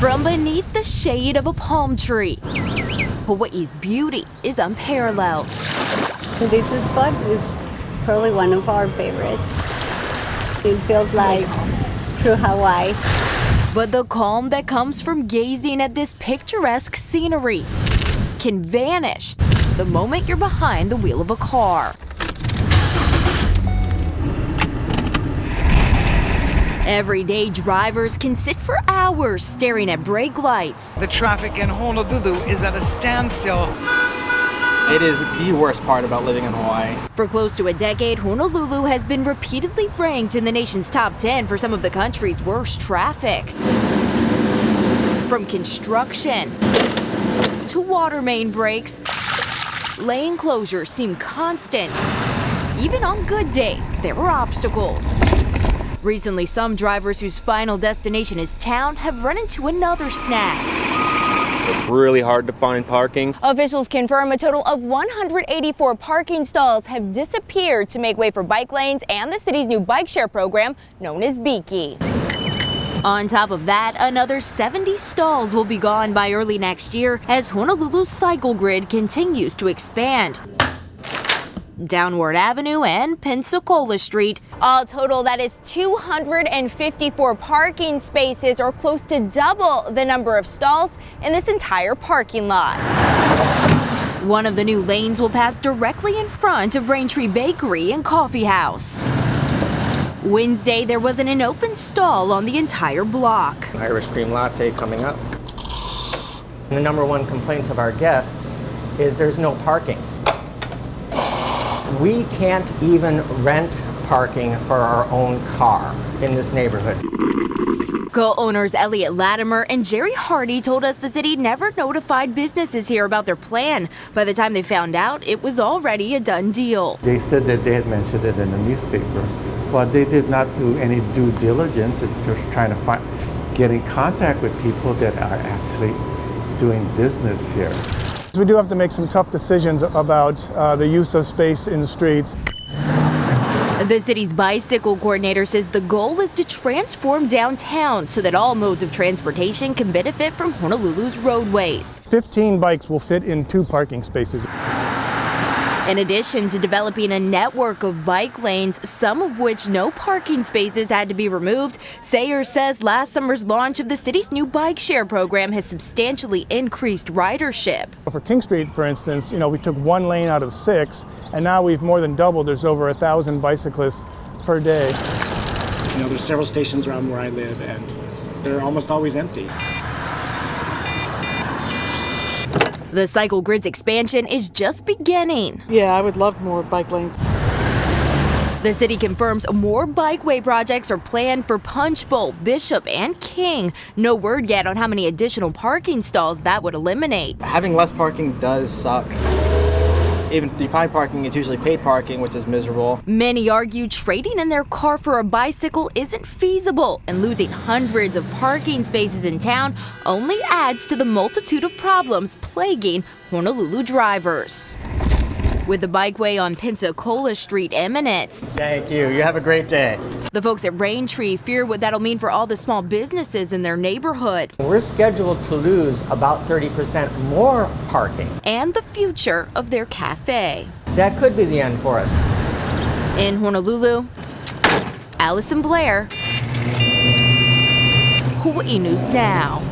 From beneath the shade of a palm tree, Hawaii's beauty is unparalleled. This spot is probably one of our favorites. It feels like true Hawaii. But the calm that comes from gazing at this picturesque scenery can vanish the moment you're behind the wheel of a car. Everyday drivers can sit for hours staring at brake lights. The traffic in Honolulu is at a standstill. It is the worst part about living in Hawaii. For close to a decade, Honolulu has been repeatedly ranked in the nation's top 10 for some of the country's worst traffic. From construction to water main breaks, lane closures seem constant. Even on good days, there were obstacles. Recently, some drivers whose final destination is town have run into another snag. It's really hard to find parking. Officials confirm a total of 184 parking stalls have disappeared to make way for bike lanes and the city's new bike share program known as Biki. On top of that, another 70 stalls will be gone by early next year as Honolulu's cycle grid continues to expand. Downward Avenue and Pensacola Street. All total, that is 254 parking spaces, or close to double the number of stalls in this entire parking lot. One of the new lanes will pass directly in front of Raintree Bakery and Coffee House. Wednesday, there wasn't an open stall on the entire block. Irish cream latte coming up. The number one complaint of our guests is there's no parking. We can't even rent parking for our own car in this neighborhood. Co-owners Elliot Latimer and Jerry Hardy told us the city never notified businesses here about their plan. By the time they found out, it was already a done deal. They said that they had mentioned it in the newspaper, but they did not do any due diligence in trying to get in contact with people that are actually doing business here. We do have to make some tough decisions about the use of space in the streets. The city's bicycle coordinator says the goal is to transform downtown so that all modes of transportation can benefit from Honolulu's roadways. 15 bikes will fit in 2 parking spaces. In addition to developing a network of bike lanes, some of which no parking spaces had to be removed, Sayers says last summer's launch of the city's new bike share program has substantially increased ridership. For King Street, for instance, we took 1 lane out of 6, and now we've more than doubled. There's over 1,000 bicyclists per day. There's several stations around where I live, and they're almost always empty. The cycle grid's expansion is just beginning. Yeah, I would love more bike lanes. The city confirms more bikeway projects are planned for Punch Bowl, Bishop, and King. No word yet on how many additional parking stalls that would eliminate. Having less parking does suck. Even if you find parking, it's usually paid parking, which is miserable. Many argue trading in their car for a bicycle isn't feasible, and losing hundreds of parking spaces in town only adds to the multitude of problems plaguing Honolulu drivers. With the bikeway on Pensacola Street imminent. Thank you. You have a great day. The folks at Raintree fear what that'll mean for all the small businesses in their neighborhood. We're scheduled to lose about 30% more parking. And the future of their cafe. That could be the end for us. In Honolulu, Allison Blair, Hawaii News Now.